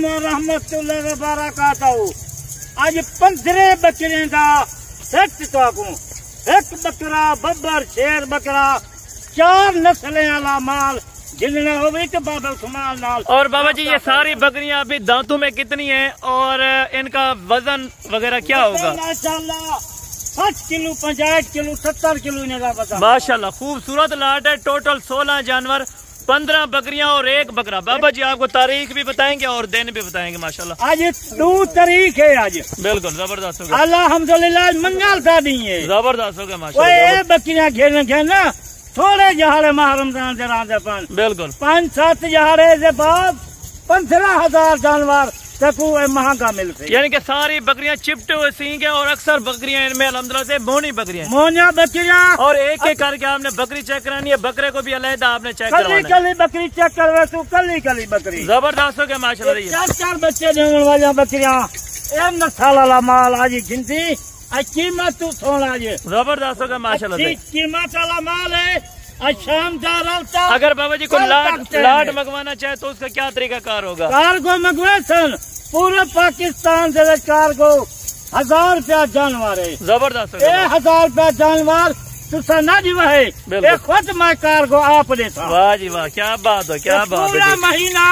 रहमतुल्लाहि व बरकातहू। आज 15 बकरे का सेट तो एक बकरा बब्बर शेर बकरा 4 नस्लें वाला माल जिन्हें हो गई तो बाबा सुमाल नाल। और बाबा जी ये सारी बकरियां अभी दांतों में कितनी हैं और इनका वजन वगैरह क्या होगा? माशाल्लाह 60 किलो 65 किलो 70 किलो इनका वजन। माशाल्लाह खूबसूरत लाट है। टोटल 16 जानवर, 15 बकरियां और 1 बकरा। बाबा जी आपको तारीख भी बताएंगे और दिन भी बताएंगे। माशाल्लाह आज 2 तारीख है। आज बिल्कुल जबरदस्त होगा। अल्हम्दुलिल्लाह मंगल था नहीं है, जबरदस्त होगा माशाल्लाह। बकरियां खेलना थोड़े जहाड़े माह रमजान से राजपान बिल्कुल 5-7 जहाड़े से बाद 15,000 जानवर तक महंगा मिलते। यानी कि सारी बकरियां चिपटे हुए सींग है और अक्सर बकरियां इनमें अल्हम्दुलिल्लाह से मोनी बकरियां मोनिया बकरियां। और एक एक करके आपने बकरी चेक करानी है, बकरे को भी अलहदा आपने चेक करवाना है। कली बकरी चेक करवा तू कली बकरी जबरदस्त हो गया माशाल्लाह। 4 बच्चे देने वाली बकरियां एक नस्ल वाला माल आज गिनती कीमत तू सोना जबरदस्त होगा माशाल्लाह। कीमत वाला माल है। शाम का अगर बाबा जी को लाट मंगवाना चाहे तो उसका क्या तरीका कार होगा? कार्गो मंगवे सन पूरे पाकिस्तान से कार्गो 1000 रुपया जानवर है। जबरदस्त 1000 रुपया जानवर तुसा ना जीवा है खुद मैं कार्गो आप देता। वाह जी वाह क्या बात है, क्या बात है। पूरा महीना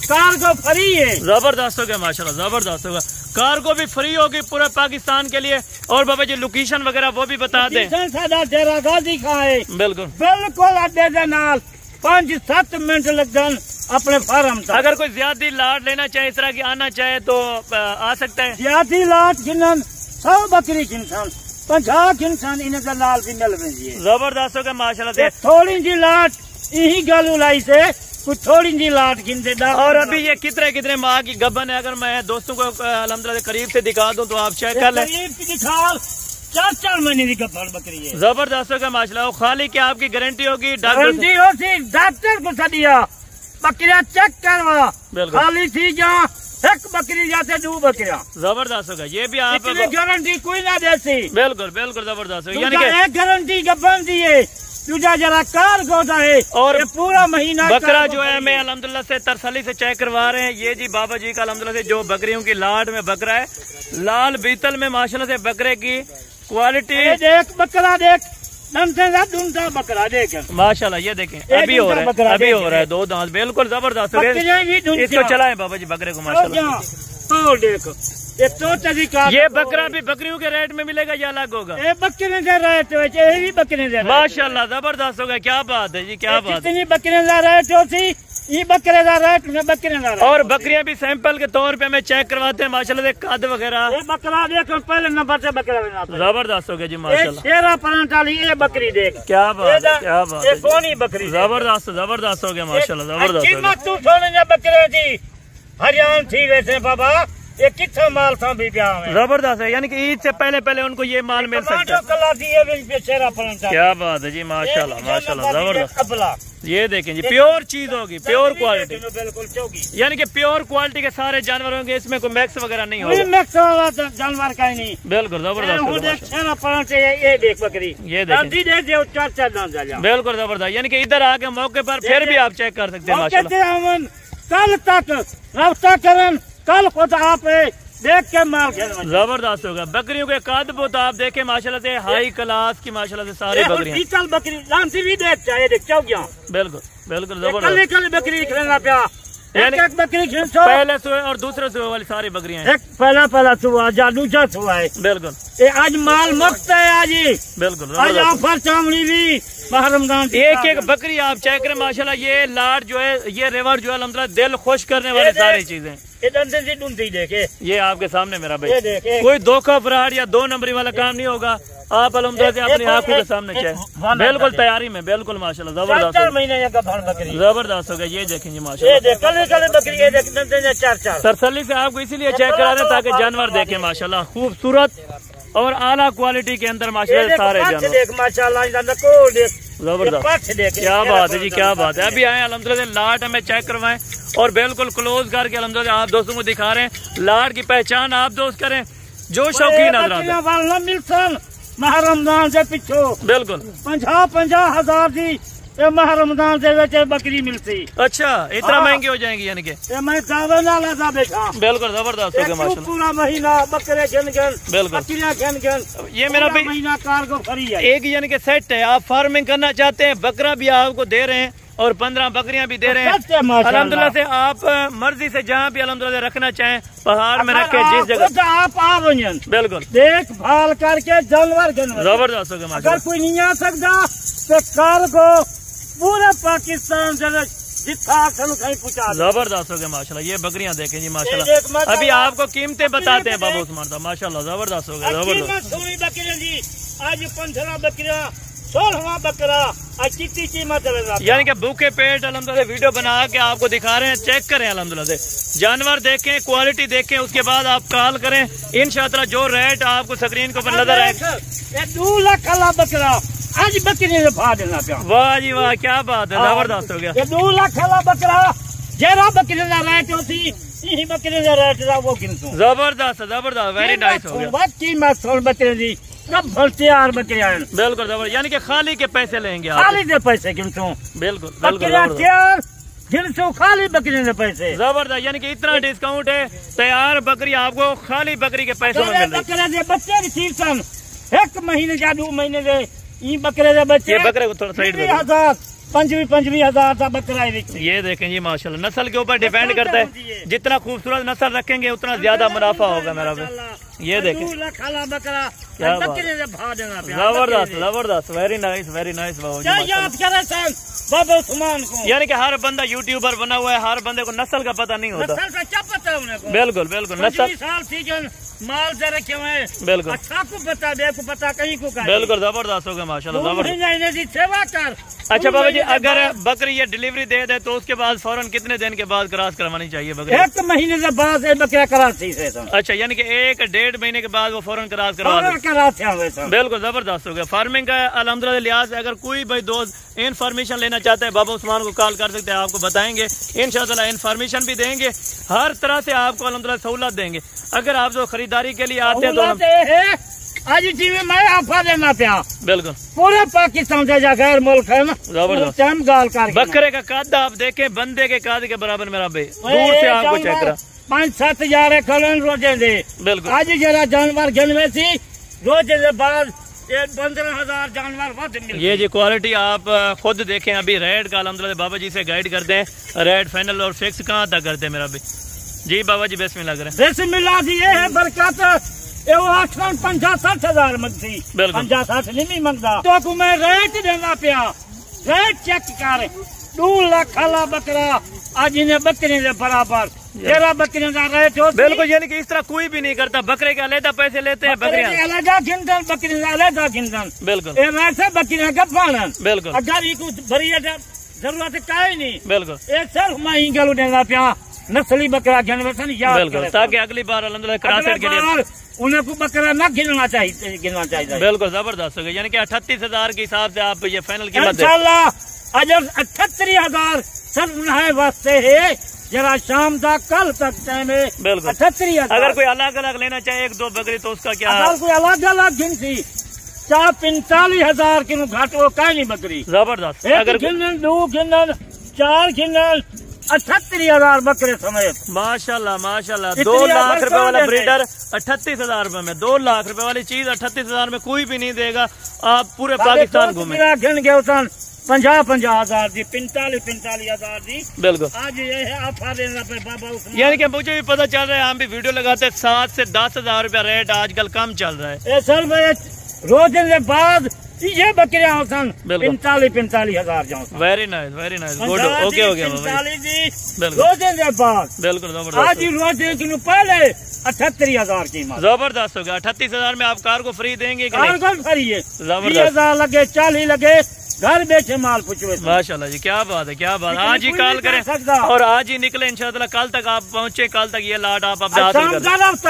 कार्गो फ्री है। जबरदस्त हो गया माशाल्लाह, जबरदस्त होगा। कार्गो भी फ्री होगी पूरे पाकिस्तान के लिए। और बाबा जी लोकेशन वगैरह वो भी बता दें। डेरा गाजी खाए बिल्कुल बिल्कुल अड्डे के नाल 5-7 मिनट लगन अपने फार्म तक। अगर कोई ज्यादा लाट लेना चाहे, इस तरह की आना चाहे तो आ सकता है। ज्यादा लाट गिनन 100 बकरी गिनसन 50 गिनसन इन्हें लाल भी मिल रही है। जबरदस्त होगा माशाल्लाह से। थोड़ी जी लाट यही गल उलाई से कुछ थोड़ी जी लाट गिनते। और अभी ये कितने माह की गबन है? अगर मैं दोस्तों को अल्हम्दुलिल्लाह करीब से दिखा दूं तो आप चेक कर लें। 4 महीने की गबन बकरी है। जबरदस्त होगा माशाल्लाह। खाली क्या आपकी गारंटी होगी? गारंटी होगी डॉक्टर को सदिया बकरियां चेक करवा खाली थी जहाँ एक बकरी जाते 2 बकरियां। जबरदस्त होगा। ये भी आप गारंटी कोई ना देती। बिल्कुल बिल्कुल जबरदस्त होगा। यानी कि एक गारंटी गबन दी है तुझा जरा कार गोदा है और पूरा महीना बकरा जो है मैं अल्हम्दुलिल्लाह से तरसली से चेक करवा रहे हैं। ये जी बाबा जी का अल्हम्दुलिल्लाह से जो बकरियों की लाट में बकरा है, लाल बीतल में माशाल्लाह से बकरे की क्वालिटी देख। बकरा देख दूसरा बकरा देख माशाल्लाह। ये देखें अभी हो रहा है 2 दांत बिल्कुल जबरदस्त हो गए। इसको चलाएं बाबा जी बकरे को माशाल्लाह। देख ये बकरा भी बकरियों के रेट में मिलेगा या अलग होगा? बकरे का रेट भी बकरे माशाल्लाह जबरदस्त होगा। क्या बात है जी, क्या बात है। बकरे का रेट होती ये बकरे का रेट बकरे का। और बकरियां भी सैंपल के तौर पे हमें चेक करवाते हैं माशाल्लाह से कद वगैरह। बकरा देख पहले नंबर से बकरा जबरदस्त हो गया जी माशाल्लाह। शेरा परांठ वाली ये बकरी देख क्या बात है, क्या बात है। सोनी बकरी जबरदस्त हो गया माशाल्लाह जबरदस्त। तू सोने बकरे थी हरियाणा थी वैसे बाबा ये कितना माल था भी जबरदस्त है। यानी कि ईद से पहले उनको ये माल मिल सकता है। क्या बात है जी माशाल्लाह माशाल्लाह जबरदस्त। ये देखें जी प्योर चीज होगी, प्योर क्वालिटी बिल्कुल। यानी कि प्योर क्वालिटी के सारे जानवर होंगे, इसमें कोई मैक्स वगैरह नहीं होगा। मैक्स जानवर का ही नहीं बिल्कुल जबरदस्त। ये देख बकरी ये देख बिल्कुल जबरदस्त। यानी कि इधर आके मौके पर फिर भी आप चेक कर सकते हैं माशाल्लाह। कल तक रफ्ता करन कल खुद आप देख के माल जबरदस्त होगा। बकरियों के कद बहुत आप देखें माशाल्लाह से हाई क्लास की माशाल्लाह से सारी बकरियां। बकरी भी देख चाहिए बिल्कुल बिल्कुल जबरदस्त। कल बकरी खेलना प्या एक बकरी पहले सुबह और दूसरे सुबह वाली सारी बकरियां हैं। एक पहला सुबह दूसरा सुबह है बिल्कुल। आज माल मुफ्त है आज बिल्कुल। आज ऑफर चामड़ी भी रमजान एक बकरी आप चेक करें माशाल्लाह। ये लाट जो है ये रिवर जो है अल्हम्दुलिल्लाह दिल खुश करने वाली सारी चीजें देखे। ये आपके सामने मेरा भाई कोई धोखा फराड या 2 नंबरी वाला काम नहीं होगा। आप अल्हम्दुलिल्लाह से अपनी आंखों के सामने चाहे बिल्कुल तैयारी में बिल्कुल माशाल्लाह जबरदस्त जबरदस्त हो गया। ये देखें जी माशाल्लाह। तरसली से आपको इसीलिए चेक करा रहे ताकि जानवर देखें माशाल्लाह खूबसूरत और आला क्वालिटी के अंदर माशाल्लाह सारे जानवर माशाल्लाह जबरदस्त। क्या बात है जी, क्या बात है। अभी आए अल्हम्दुलिल्लाह लाट हमें चेक करवाएं और बिल्कुल क्लोज करके अल्हम्दुलिल्लाह आप दोस्तों को दिखा रहे हैं। लाट की पहचान आप दोस्त करें जो शौकीन हज़रात रमजान से पिछो बिल्कुल 50,000 की ये माह रमजान से वैसे बकरी मिलती। अच्छा, इतना महंगी हो जाएंगी यानी कि मैं दावे ना लगा बैठा। बिल्कुल जबरदस्त हो गया माशाल्लाह। पूरा महीना बकरे गिन गिन, बिल्कुल बकरियां गिन गिन, ये मेरा भाई महीना कार्गो फ्री है। एक यानी कि सेट है। आप फार्मिंग करना चाहते हैं, बकरा भी आपको दे रहे हैं और 15 बकरियां भी दे रहे हैं अल्हम्दुलिल्लाह से। आप मर्जी से जहाँ भी अल्हम्दुलिल्लाह रखना चाहें, पहाड़ में रखे जिस जगह आप आ बन बिल्कुल देखभाल करके जानवर जबरदस्त हो गया माशाल्लाह। अगर कोई नहीं आ सकता तो कार्गो पूरे पाकिस्तान जितना पहुँचा। जबरदस्त हो गया माशाल्लाह। ये बकरियां देखें जी माशाल्लाह। अभी आपको कीमतें बताते हैं बाबा उस्मान साहब माशाल्लाह। जबरदस्त हो गया जबरदस्त। बकरियां जी आज 15 बकरियां 16वां बकरा आज कितनी कीमत है? यानी कि भूखे पेट अल्हम्दुलिल्लाह वीडियो बना के आपको दिखा रहे हैं। चेक करें अल्हम्दुलिल्लाह से, जानवर देखें, क्वालिटी देखें, उसके बाद आप कॉल करें। इंशाअल्लाह जो रेट आपको स्क्रीन के ऊपर नजर आएगा। 2 लाख वाला बकरा आज बकरी ने पा देना पिया। वाह जी वाह, क्या बात है, जबरदस्त हो गया। 2 लाख वाला बकरा जरा बकरी का रेट होती यही बकरी का रेट वो गिनतू। जबरदस्त जबरदस्त, वेरी नाइस हो गया। कीमत बकरे दी कब तैयार बकरियां बिल्कुल जबरदस्त, यानी कि खाली के पैसे लेंगे आप। खाली के पैसे गिनतू। बिल्कुल तैयार गिनतू खाली बकरी के पैसे। जबरदस्त, यानी कि इतना डिस्काउंट है। तैयार बकरी आपको खाली बकरी के पैसों में मिल रही है। बकरे के बच्चे भी ठीक सन 1 महीने या 2 महीने के बकरे के बच्चे। ये बकरे को थोड़ा साइड में 25,000 का बकरा है। ये देखें जी माशाल्लाह, नस्ल के ऊपर डिपेंड करता है। जितना खूबसूरत नस्ल रखेंगे उतना ज्यादा मुनाफा होगा मेरा भाई। ये देखें बकरा जबरदस्त जबरदस्त, वेरी नाइस वेरी नाइस बाबा उस्मान को। यानी कि हर बंदा यूट्यूबर बना हुआ है, हर बंदे को नस्ल का पता नहीं होता। क्या पता है? बिल्कुल बिल्कुल, नस्ल साल सीजन माल से रखे हुए हैं। बिल्कुल अच्छा को पता दे को पता कहीं को बिल्कुल जबरदस्त हो गया माशाल्लाह जबरदस्त। सेवा कर। अच्छा बाबा जी, अगर बकरी ये डिलीवरी दे दे तो उसके बाद फौरन कितने दिन के बाद क्रॉस करवानी चाहिए बकरी? 1 महीने के बाद बकरा कराची से। अच्छा, यानी कि 1-1.5 महीने के बाद वो फौरन क्रॉस करवा। बिल्कुल जबरदस्त हो गया। फार्मिंग का अल्हम्दुलिल्लाह लिहाज से अगर कोई भाई दोस्त इन्फॉर्मेशन लेना चाहते हैं, बाबा उस्मान को कॉल कर सकते हैं, आपको बताएंगे इंशाअल्लाह। इन्फॉर्मेशन भी देंगे, हर तरह से आपको अल्हम्दुलिल्लाह सहूलत देंगे। अगर आप जो खरीदारी के लिए आते हैं तो आज टीवी में ऑफर देना पिया। बिल्कुल पूरे पाकिस्तान से जाकर मुल्क है ना। जबरदस्त गाल कर बकरे का कद आप देखें, बंदे के कद के बराबर मेरा भाई। दूर से आपको चेक करा 5-7 हजार खलन रोजे दे। बिल्कुल आज जरा जानवर गिनवे थी रोजे के बाद 15,000 जानवर। ये जी क्वालिटी आप खुद देखें। अभी रेट का अल्हम्दुलिल्लाह बाबा जी से गाइड करते हैं। रेट फाइनल और फिक्स कहाँ तक करते हैं मेरा भाई? जी बाबा जी बिस्मिल्लाह करें। बिस्मिल्लाह जी, ये है बरकत। 50-60 हजार मंगती, 50-60 नहीं मंगता। तो मैं रेट देना पिया, रेट चेक कर। 2 लाख वाला बकरा आज इन्हें बकरी के बराबर 13 बकरियों का रेट हो। बिल्कुल, यानी कि इस तरह कोई भी नहीं करता। बकरे के अलग पैसे लेते हैं, बकरियां अलग गिनतन, बकरी अलग गिनतन। बिल्कुल वैसे बकरियां का पालन। बिल्कुल, अगर कुछ बड़ी जरूरत का ही नहीं। बिल्कुल, एक सिर्फ मैं गलू देना पिया नस्ली बकरा गिनवे बिल्कुल, ताकि अगली बार अल्हम्दुलिल्लाह क्रॉसर के लिए उन्हें को बकरा न गिनना चाहिए। बिल्कुल जबरदस्त हो गया। यानी कि 38,000 के हिसाब से आप ये फाइनल कीमत इंशाल्लाह। अजर 38,000 सर वास्ते है। जरा शाम तक कल तक टाइम है। बिल्कुल 38,000। अगर कोई अलग अलग लेना चाहे 1-2 बकरी तो उसका क्या? अगर कोई अलग अलग गिनती 45,000 की घाट वो कहीं नहीं बकरी। जबरदस्त। अगर गिनन 2 गिनन 4 गिनन 38,000 बकरे समेत माशाल्लाह माशाल्लाह। 2 लाख रुपए वाला ब्रीडर 38,000 रुपए में, 2 लाख रुपए वाली चीज 38,000 में कोई भी नहीं देगा। आप पूरे पाकिस्तान घूमे। गिन गए 50,000 दी, 45,000 दी। बिल्कुल, आज ये है ऑफर देना पे बाबा। यानी कि मुझे भी पता चल रहा है, हम भी वीडियो लगाते हैं 7 से 10,000 रुपया रेट आजकल कम चल रहा है। सर रोज के बाद ये बकरियां होसन 45,000 जाओ। Very nice very nice, good, okay हो गया रोजे के बाद। बिल्कुल जबरदस्त। आज रोजे के पहले 38,000 की जबरदस्त हो गया। 38,000 में आप कार को फ्री देंगे? कार को फ्री है। जबरदस्त। 30,000 लगे 40 लगे घर बैठे माल पूछो। माशाल्लाह जी, क्या बात है क्या बात है। आज ही कॉल करें और आज ही निकले इंशाअल्लाह। कल तक आप पहुँचे, कल तक ये लाट आप अपने हाथ में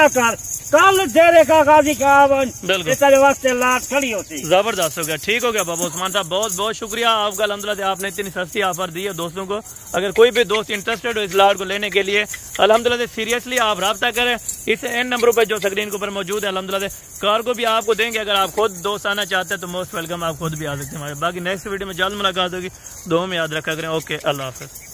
कर। कल तेरे का गाजी का बिल्कुल तेरे वास्ते लाट खड़ी होती। जबरदस्त हो गया, ठीक हो गया बाबा उस्मान साहब, बहुत बहुत शुक्रिया आपका अल्हम्दुलिल्लाह, आपने इतनी सस्ती ऑफर दी है दोस्तों को। अगर कोई भी दोस्त इंटरेस्टेड हो इस लाट को लेने के लिए अल्हम्दुलिल्लाह सीरियसली आप रब्ता करें इस इन नंबरों पर जो स्क्रीन के ऊपर मौजूद है। अल्हम्दुलिल्लाह कार को भी आपको देंगे, अगर आप खुद दोस्त आना चाहते हैं तो मोस्ट वेलकम, आप खुद भी आ सकते हैं हमारे। बाकी नेक्स्ट वीडियो में जल्द मुलाकात होगी, दुआ में याद रखा करें। ओके, अल्लाह हाफ़िज़।